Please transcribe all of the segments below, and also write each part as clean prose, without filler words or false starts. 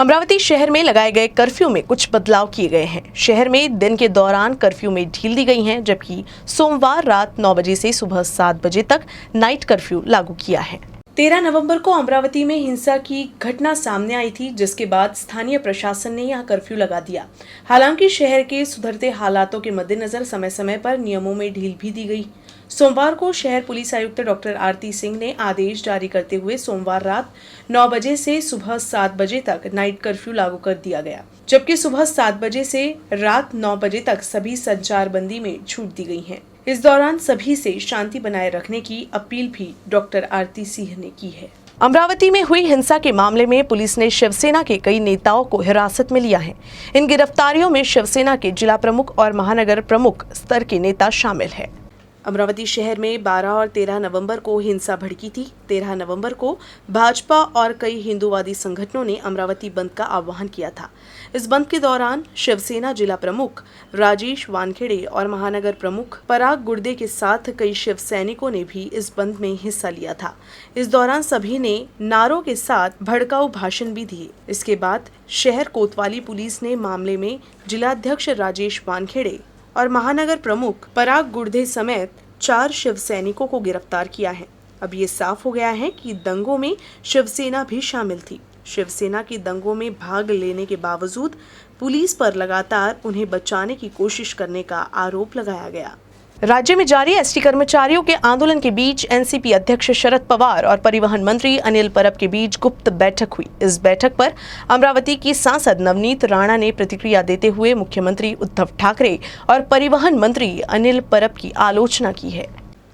अमरावती शहर में लगाए गए कर्फ्यू में कुछ बदलाव किए गए हैं। शहर में दिन के दौरान कर्फ्यू में ढील दी गई है, जबकि सोमवार रात 9 बजे से सुबह 7 बजे तक नाइट कर्फ्यू लागू किया है। 13 नवंबर को अमरावती में हिंसा की घटना सामने आई थी, जिसके बाद स्थानीय प्रशासन ने यहां कर्फ्यू लगा दिया। हालांकि शहर के सुधरते हालातों के मद्देनजर समय समय पर नियमों में ढील भी दी गई। सोमवार को शहर पुलिस आयुक्त डॉक्टर आरती सिंह ने आदेश जारी करते हुए सोमवार रात 9 बजे से सुबह 7 बजे तक नाइट कर्फ्यू लागू कर दिया गया, जबकि सुबह 7 बजे से रात 9 बजे तक सभी संचारबंदी में छूट दी गई है। इस दौरान सभी से शांति बनाए रखने की अपील भी डॉक्टर आरती सिंह ने की है। अमरावती में हुई हिंसा के मामले में पुलिस ने शिवसेना के कई नेताओं को हिरासत में लिया है। इन गिरफ्तारियों में शिवसेना के जिला प्रमुख और महानगर प्रमुख स्तर के नेता शामिल है। अमरावती शहर में 12 और 13 नवंबर को हिंसा भड़की थी। 13 नवंबर को भाजपा और कई हिंदूवादी संगठनों ने अमरावती बंद का आह्वान किया था। इस बंद के दौरान शिवसेना जिला प्रमुख राजेश वानखेड़े और महानगर प्रमुख पराग गुर्दे के साथ कई शिव सैनिकों ने भी इस बंद में हिस्सा लिया था। इस दौरान सभी ने नारों के साथ भड़काऊ भाषण भी दिए। इसके बाद शहर कोतवाली पुलिस ने मामले में जिलाध्यक्ष राजेश वानखेड़े और महानगर प्रमुख पराग गुर्दे समेत 4 शिव सैनिकों को गिरफ्तार किया है। अब ये साफ हो गया है कि दंगों में शिवसेना भी शामिल थी। शिवसेना की दंगों में भाग लेने के बावजूद पुलिस पर लगातार उन्हें बचाने की कोशिश करने का आरोप लगाया गया। राज्य में जारी एसटी कर्मचारियों के आंदोलन के बीच एनसीपी अध्यक्ष शरद पवार और परिवहन मंत्री अनिल परब के बीच गुप्त बैठक हुई। इस बैठक पर अमरावती की सांसद नवनीत राणा ने प्रतिक्रिया देते हुए मुख्यमंत्री उद्धव ठाकरे और परिवहन मंत्री अनिल परब की आलोचना की है।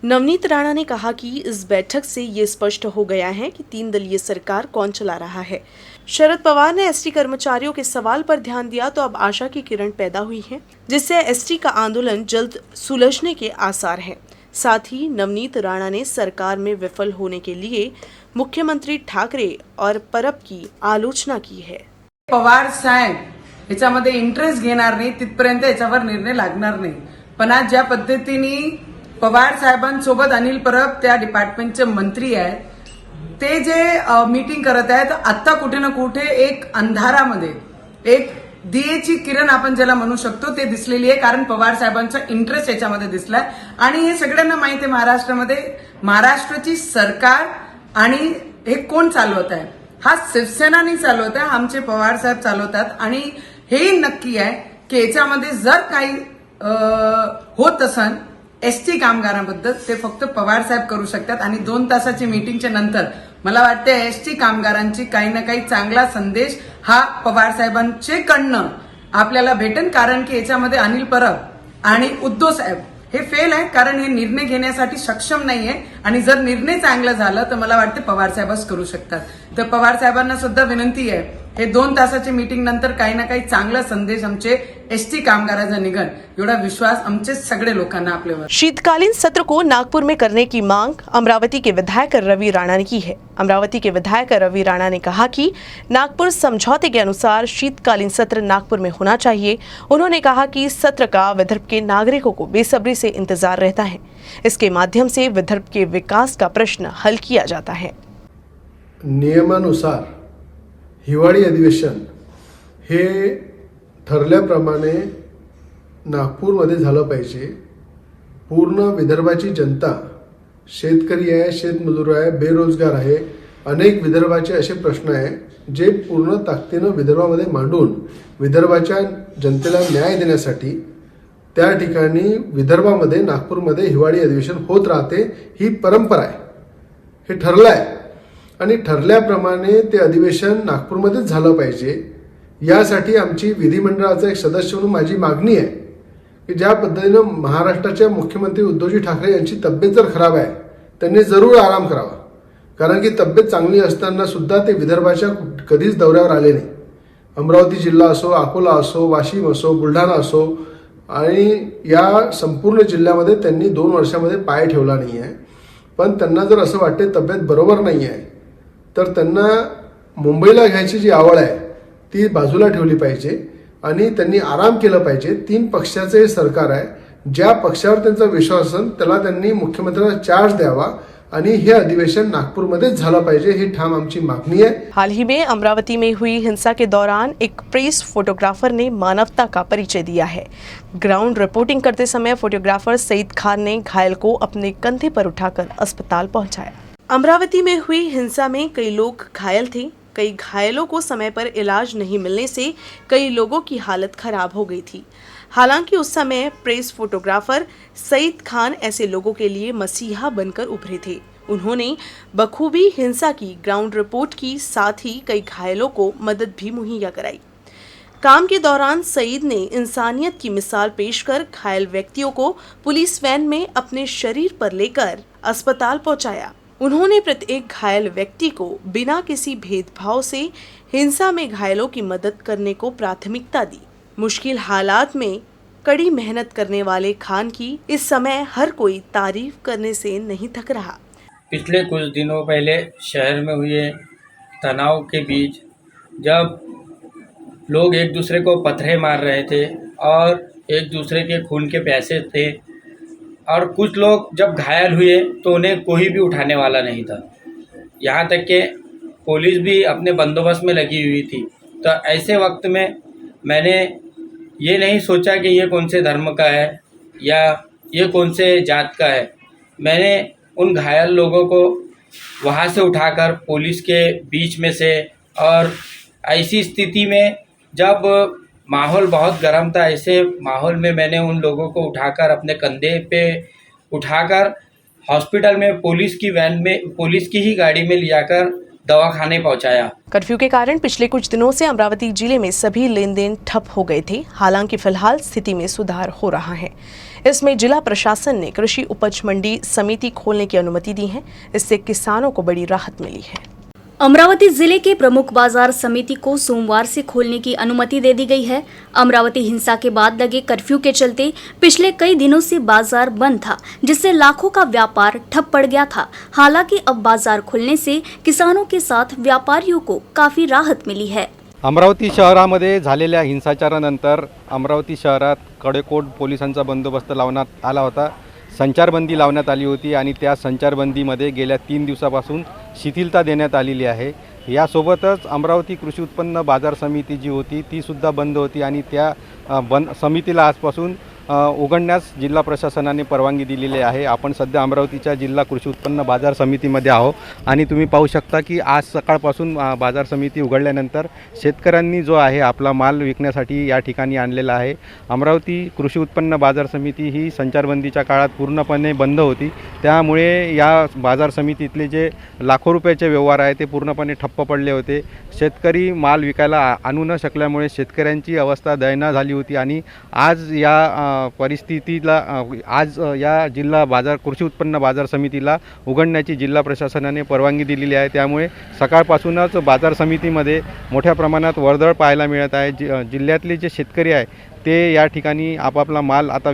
नवनीत राणा ने कहा कि इस बैठक से ये स्पष्ट हो गया है कि 3 दलीय सरकार कौन चला रहा है। शरद पवार ने एसटी कर्मचारियों के सवाल पर ध्यान दिया तो अब आशा की किरण पैदा हुई है, जिससे एसटी का आंदोलन जल्द सुलझने के आसार हैं। साथ ही नवनीत राणा ने सरकार में विफल होने के लिए मुख्यमंत्री ठाकरे और परब की आलोचना की है। पवार साहेब याच्यामध्ये इंटरेस्ट घेणार नाही, तिथपर्यंत याच्यावर निर्णय लागणार नाही। पण आज ज्या पद्धतीने पवार साहेबांसोबत अनिल परब त्या डिपार्टमेंटचे मंत्री आहेत, ते जे मीटिंग करत आहेत, आता कुठे ना कुठे एक अंधारामध्ये एक दियेची किरण आपण ज्याला म्हणू शकतो ते दिसलेली आहे। कारण पवार साहेबांचा इंटरेस्ट याच्यामध्ये दिसलाय आणि हे सगळ्यांना माहिती आहे महाराष्ट्रामध्ये महाराष्ट्राची सरकार आणि हे कोण चालवत आहे, हा शिवसेनानी चालवत आहे, आमचे पवार साहेब चालवतात। आणि हे नक्की आहे की याच्यामध्ये जर काही होत असन एसटी कामगारांबद्दल ते फक्त पवार साहेब करू शकतात। आणि 2 तासाची मीटिंगच्या नंतर मला वाटते एसटी कामगारांची काही ना काही चांगला संदेश हा पवार साहेबांचे कडनं आपल्याला भेटेल। कारण की याच्यामध्ये अनिल परब आणि उद्धव साहेब हे फेल आहे, कारण हे निर्णय घेण्यासाठी सक्षम नाहीये। आणि जर निर्णय चांगला झाला तर मला वाटते पवार साहेबच करू शकतात। तर पवार साहेबांना सुद्धा विनंती आहे, हे 2 तासाची मीटिंग नंतर काही ना काही चांगला संदेश आमचे एसटी कामगारांचा निघन, एवढा विश्वास आमचे सगळे लोकांना आपल्यावर। शीतकालीन सत्र को नागपुर में करने की मांग अमरावती के विधायक रवि राणा ने की है। अमरावती के विधायक रवि राणा ने कहा कि नागपुर समझौते के अनुसार शीतकालीन सत्र नागपुर में होना चाहिए। उन्होंने कहा कि सत्र का विदर्भ के नागरिकों को बेसब्री से इंतजार रहता है। इसके माध्यम से विदर्भ के विकास का प्रश्न हल किया जाता है। नियमानुसार हिवाळी अधिवेशन हे ठरल्याप्रमाणे नागपूरमध्ये झालं पाहिजे। पूर्ण विदर्भाची जनता शेतकरी आहे, शेतमजूर आहे, बेरोजगार आहे, अनेक विदर्भाचे असे प्रश्न आहे जे पूर्ण ताकदीनं विदर्भामध्ये मांडून विदर्भाच्या जनतेला न्याय देण्यासाठी त्या ठिकाणी विदर्भामध्ये नागपूरमध्ये हिवाळी अधिवेशन होत राहते। ही परंपरा आहे, हे ठरलं आहे आणि ठरल्याप्रमाणे ते अधिवेशन नागपूरमध्येच झालं पाहिजे। यासाठी आमची विधिमंडळाचा एक सदस्य म्हणून माझी मागणी आहे की ज्या पद्धतीनं महाराष्ट्राचे मुख्यमंत्री उद्धवजी ठाकरे यांची तब्येत जर खराब आहे, त्यांनी जरूर आराम करावा। कारण की तब्येत चांगली असताना सुद्धा ते विदर्भाच्या कधीच दौऱ्यावर आले नाही। अमरावती जिल्हा असो, अकोला असो, वाशिम असो, बुलढाणा असो आणि या संपूर्ण जिल्ह्यामध्ये त्यांनी 2 वर्षामध्ये पाय ठेवला नाही आहे। पण त्यांना जर असं वाटते तब्येत बरोबर नाही आहे तर त्यांना मुंबईला घ्यायची जी आवड आहे ती बाजूला ठेवली पाहिजे आणि त्यांनी आराम केला पाहिजे। 3 पक्षाचे सरकार आहे, ज्या पक्षावर त्यांचा विश्वास असेल त्याला त्यांनी मुख्यमंत्र्यांना चार्ज द्यावा आणि हे अधिवेशन नागपूरमध्येच झालं पाहिजे, ही ठाम आमची मागणी आहे. हाल ही में अमरावती में हुई हिंसा के दौरान एक प्रेस फोटोग्राफर ने मानवता का परिचय दिया है। ग्राउंड रिपोर्टिंग करते समय फोटोग्राफर सईद खान ने घायल को अपने कंधे पर उठाकर अस्पताल पहुंचाया। अमरावती में हुई हिंसा में कई लोग घायल थे। कई घायलों को समय पर इलाज नहीं मिलने से कई लोगों की हालत खराब हो गई थी। हालांकि उस समय प्रेस फोटोग्राफर सईद खान ऐसे लोगों के लिए मसीहा बनकर उभरे थे। उन्होंने बखूबी हिंसा की ग्राउंड रिपोर्ट की, साथ ही कई घायलों को मदद भी मुहैया कराई। काम के दौरान सईद ने इंसानियत की मिसाल पेश कर घायल व्यक्तियों को पुलिस वैन में अपने शरीर पर लेकर अस्पताल पहुंचाया। उन्होंने प्रत्येक घायल व्यक्ति को बिना किसी भेदभाव से हिंसा में घायलों की मदद करने को प्राथमिकता दी। मुश्किल हालात में कड़ी मेहनत करने वाले खान की इस समय हर कोई तारीफ करने से नहीं थक रहा। पिछले कुछ दिनों पहले शहर में हुए तनाव के बीच जब लोग एक दूसरे को पत्थरे मार रहे थे और एक दूसरे के खून के प्यासे थे और कुछ लोग जब घायल हुए तो उन्हें कोई भी उठाने वाला नहीं था, यहाँ तक कि पुलिस भी अपने बंदोबस्त में लगी हुई थी। तो ऐसे वक्त में मैंने ये नहीं सोचा कि ये कौन से धर्म का है या ये कौन से जात का है। मैंने उन घायल लोगों को वहाँ से उठाकर पुलिस के बीच में से, और ऐसी स्थिति में जब माहौल बहुत गर्म था, ऐसे माहौल में मैंने उन लोगों को उठाकर अपने कंधे पे उठाकर हॉस्पिटल में पुलिस की वैन में, पुलिस की ही गाड़ी में लियाकर दवाखाने पहुंचाया। कर्फ्यू के कारण पिछले कुछ दिनों से अमरावती जिले में सभी लेन देन ठप हो गए थे। हालांकि फिलहाल स्थिति में सुधार हो रहा है। इसमें जिला प्रशासन ने कृषि उपज मंडी समिति खोलने की अनुमति दी है। इससे किसानों को बड़ी राहत मिली है। अमरावती जिले के प्रमुख बाजार समिति को सोमवार से खोलने की अनुमति दे दी गई है। अमरावती हिंसा के बाद लगे कर्फ्यू के चलते पिछले कई दिनों से बाजार बंद था, जिससे लाखों का व्यापार ठप पड़ गया था। हालांकि अब बाजार खुलने से किसानों के साथ व्यापारियों को काफी राहत मिली है। अमरावती शहरामध्ये झालेल्या हिंसाचारानंतर अमरावती शहरात कडेकोट पोलिसांचा बंदोबस्त लावण्यात आला होता। संचारबंदी लावण्यात आली होती आणि त्या संचारबंदीमध्ये गेल्या 3 दिवसापासून शिथिलता देण्यात आलेली आहे। यासोबतच अमरावती कृषी उत्पन्न बाजार समिती जी होती ती सुद्धा बंद होती आणि त्या समितीला आजपासून उघडण्यास जिल्हा प्रशासनाने परवानगी दिलेली आहे। आपण सध्या अमरावतीच्या जिल्हा कृषी उत्पन्न बाजार समितीमध्ये आहोत आणि तुम्ही पाहू शकता की आज सकाळपासून बाजार समिती उघडल्यानंतर शेतकऱ्यांनी जो आहे आपला माल विकण्यासाठी या ठिकाणी आणलेला आहे। अमरावती कृषी उत्पन्न बाजार समिती ही संचारबंदीच्या काळात पूर्णपणे बंद होती, त्यामुळे या बाजार समितीतले जे लाखो रुपयाचे व्यवहार आहे ते पूर्णपणे ठप्प पडले होते। शेतकरी माल विकायला आणू न शकल्यामुळे शेतकऱ्यांची अवस्था दयनीय झाली होती आणि आज या परिस्थितीला आज या जिल्हा बाजार कृषी उत्पन्न बाजार समितीला उघडण्याची जिल्हा प्रशासनाने परवानगी दिलेली आहे। त्यामुळे सकाळपासूनच बाजार समितीमध्ये मोठ्या प्रमाणात वर्दळ पाहायला मिळत आहे। जिल्ह्यातले जे शेतकरी आहे ते या ठिकाणी आपापला माल आता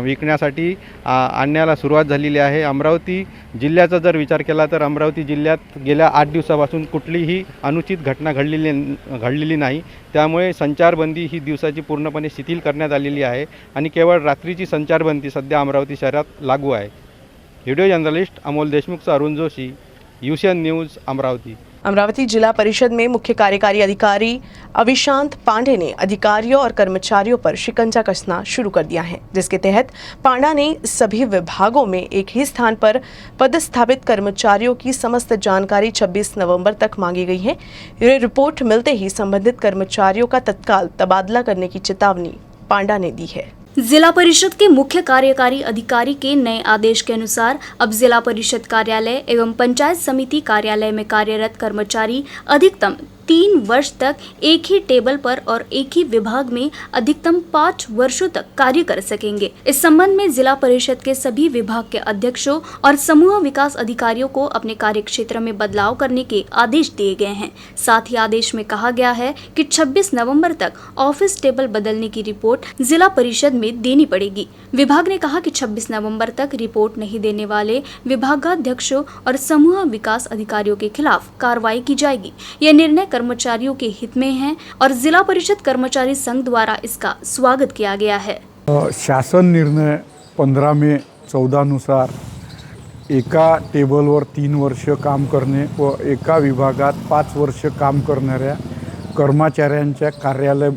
विकण्यासाठी आणण्याला सुरुवात झालेली आहे। अमरावती जिल्ह्याचा जर विचार केला तर अमरावती जिल्ह्यात गेल्या 8 दिवसापासून कुठलीही अनुचित घटना घडलेली नाही, त्यामुळे संचारबंदी ही दिवसाची पूर्णपणे शिथिल करण्यात आलेली आहे आणि केवळ रात्रीची संचारबंदी सध्या अमरावती शहरात लागू आहे। व्हिडिओ जर्नलिस्ट अमोल देशमुखचा अरुण जोशी, UCN न्यूज़ अमरावती। अमरावती जिला परिषद में मुख्य कार्यकारी अधिकारी अविशांत पांडे ने अधिकारियों और कर्मचारियों पर शिकंजा कसना शुरू कर दिया है, जिसके तहत पांडा ने सभी विभागों में एक ही स्थान पर पदस्थापित कर्मचारियों की समस्त जानकारी 26 नवंबर तक मांगी गई है। ये रिपोर्ट मिलते ही संबंधित कर्मचारियों का तत्काल तबादला करने की चेतावनी पांडा ने दी है। जिला परिषद के मुख्य कार्यकारी अधिकारी के नए आदेश के अनुसार अब जिला परिषद कार्यालय एवं पंचायत समिति कार्यालय में कार्यरत कर्मचारी अधिकतम 3 वर्ष तक एक ही टेबल पर और एक ही विभाग में अधिकतम 5 वर्षों तक कार्य कर सकेंगे। इस संबंध में जिला परिषद के सभी विभाग के अध्यक्षों और समूह विकास अधिकारियों को अपने कार्य क्षेत्र में बदलाव करने के आदेश दिए गए हैं। साथ ही आदेश में कहा गया है कि 26 नवंबर तक ऑफिस टेबल बदलने की रिपोर्ट जिला परिषद में देनी पड़ेगी। विभाग ने कहा कि 26 नवंबर तक रिपोर्ट नहीं देने वाले विभागाध्यक्षों और समूह विकास अधिकारियों के खिलाफ कार्रवाई की जाएगी। यह निर्णय कर्मचारियों के हित में है और जिला परिषद कर्मचारी संघ द्वारा इसका स्वागत किया गया है। शासन निर्णय 15 में 14 अनुसार एका टेबलवर 3 वर्ष काम करणे व एका विभागात 5 वर्ष काम करणाऱ्या कर्मचाऱ्यांच्या कार्यालय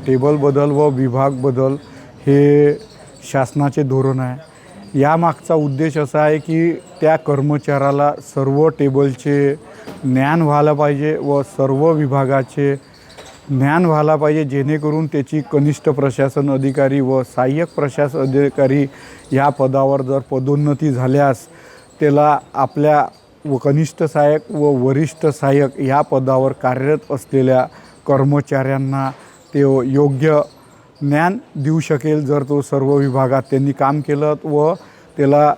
टेबल बदल व विभाग बदल हे शासनाचे धोरण आहे। यामागचा उद्देश असा आहे की त्या कर्मचाऱ्याला सर्व टेबलचे ज्ञान व्हायला पाहिजे व सर्व विभागाचे ज्ञान व्हायला पाहिजे, जेणेकरून त्याची कनिष्ठ प्रशासन अधिकारी व सहाय्यक प्रशासन अधिकारी या पदावर जर पदोन्नती झाल्यास त्याला आपल्या कनिष्ठ सहाय्यक व वरिष्ठ सहाय्यक या पदावर कार्यरत असलेल्या कर्मचाऱ्यांना ते योग्य ज्ञान देऊ शकेल जर तो सर्व विभागात त्यांनी काम केलं व त्याला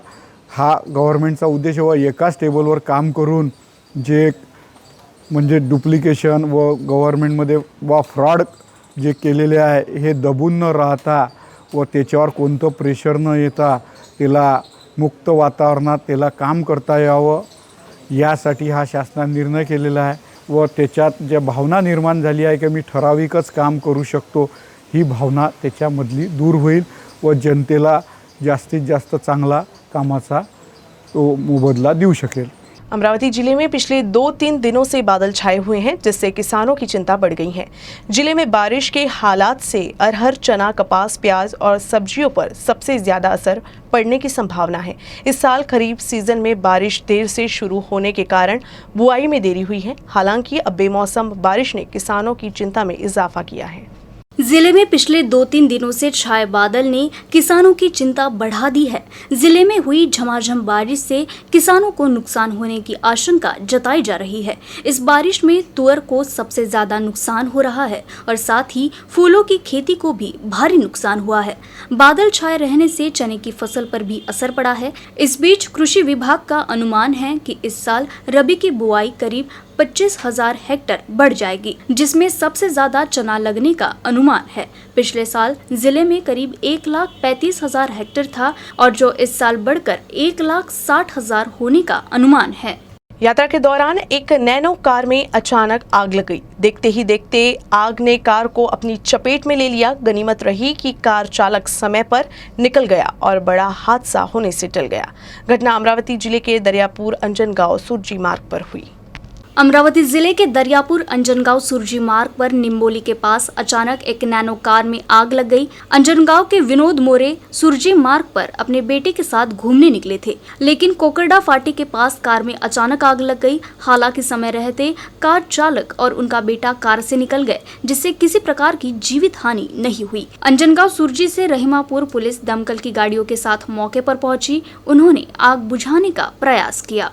हा गव्हर्नमेंटचा उद्देश व एकाच टेबलवर काम करून जे म्हणजे डुप्लिकेशन व गव्हर्नमेंटमध्ये व फ्रॉड जे केलेले आहे हे दबून न राहता व त्याच्यावर कोणतं प्रेशर न येता त्याला मुक्त वातावरणात त्याला काम करता यावं यासाठी हा शासनाने निर्णय केलेला आहे व त्याच्यात ज्या भावना निर्माण झाली आहे की मी ठराविकच काम करू शकतो ही भावना त्याच्यामधली दूर होईल व जनतेला जास्तीत जास्त चांगला कामाचा तो मोबदला देऊ शकेल। अमरावती जिले में पिछले 2-3 दिनों से बादल छाए हुए हैं, जिससे किसानों की चिंता बढ़ गई है। जिले में बारिश के हालात से अरहर, चना, कपास, प्याज और सब्जियों पर सबसे ज़्यादा असर पड़ने की संभावना है। इस साल खरीफ सीजन में बारिश देर से शुरू होने के कारण बुआई में देरी हुई है। हालांकि अब बेमौसम बारिश ने किसानों की चिंता में इजाफा किया है। जिले में पिछले 2-3 दिनों से छाए बादल ने किसानों की चिंता बढ़ा दी है। जिले में हुई झमाझम बारिश से किसानों को नुकसान होने की आशंका जताई जा रही है। इस बारिश में तुअर को सबसे ज्यादा नुकसान हो रहा है और साथ ही फूलों की खेती को भी भारी नुकसान हुआ है। बादल छाए रहने से चने की फसल पर भी असर पड़ा है। इस बीच कृषि विभाग का अनुमान है कि इस साल रबी की बुआई करीब 25,000 हेक्टेयर बढ़ जाएगी, जिसमें सबसे ज्यादा चना लगने का अनुमान है। पिछले साल जिले में करीब 1,35,000 हेक्टेयर था और जो इस साल बढ़कर 1,60,000 होने का अनुमान है। यात्रा के दौरान एक नैनो कार में अचानक आग लग गई। देखते ही देखते आग ने कार को अपनी चपेट में ले लिया। गनीमत रही कि कार चालक समय पर निकल गया और बड़ा हादसा होने से टल गया। घटना अमरावती जिले के दरियापुर अंजनगांव सुरजी मार्ग पर हुई। अमरावती जिले के दरियापुर अंजनगांव सुरजी मार्ग पर निम्बोली के पास अचानक एक नैनो कार में आग लग गई। अंजनगांव के विनोद मोरे सुरजी मार्ग पर अपने बेटे के साथ घूमने निकले थे, लेकिन कोकरडा फाटी के पास कार में अचानक आग लग गई। हालांकि समय रहते कार चालक और उनका बेटा कार से निकल गए, जिससे किसी प्रकार की जीवित हानि नहीं हुई। अंजनगांव सुरजी से रहीमापुर पुलिस दमकल की गाड़ियों के साथ मौके पर पहुंची। उन्होंने आग बुझाने का प्रयास किया।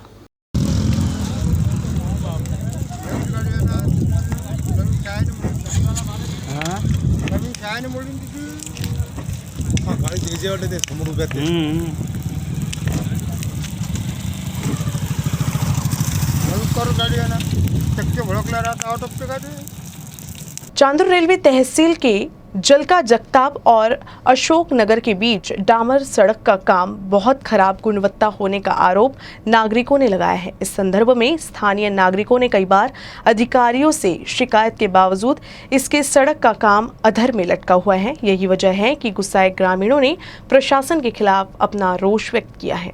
चांदुर रेलवे तहसील के जलका जगताप और अशोक नगर के बीच डामर सड़क का काम बहुत खराब गुणवत्ता होने का आरोप नागरिकों ने लगाया है। इस संदर्भ में स्थानीय नागरिकों ने कई बार अधिकारियों से शिकायत के बावजूद इसके सड़क का काम अधर में लटका हुआ है। यही वजह है कि गुस्साए ग्रामीणों ने प्रशासन के खिलाफ अपना रोष व्यक्त किया है।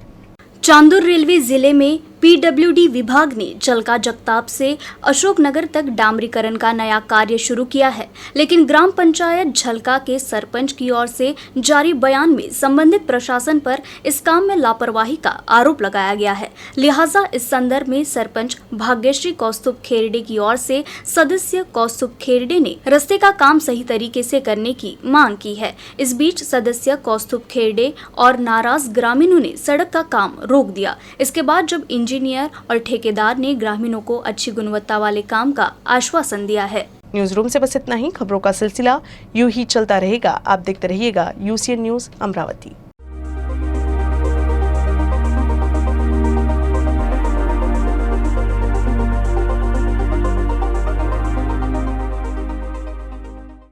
चांदुर रेलवे जिले में पीडब्ल्यूडी विभाग ने जलका जगताप से अशोकनगर तक डामरीकरण का नया कार्य शुरू किया है, लेकिन ग्राम पंचायत झलका के सरपंच की ओर से जारी बयान में संबंधित प्रशासन पर इस काम में लापरवाही का आरोप लगाया गया है। लिहाजा इस संदर्भ में सरपंच भाग्यश्री कौस्तुभ खेरडे की ओर से सदस्य कौस्तुभ खेरडे ने रास्ते का काम सही तरीके से करने की मांग की है। इस बीच सदस्य कौस्तुभ खेरडे और नाराज ग्रामीणों ने सड़क का काम रोक दिया। इसके बाद जब इंजीनियर और ठेकेदार ने ग्रामीणों को अच्छी गुणवत्ता वाले काम का आश्वासन दिया है। न्यूज रूम से बस इतना ही। खबरों का सिलसिला यूं ही चलता रहेगा। आप देखते रहिएगा यूसीएन न्यूज अमरावती।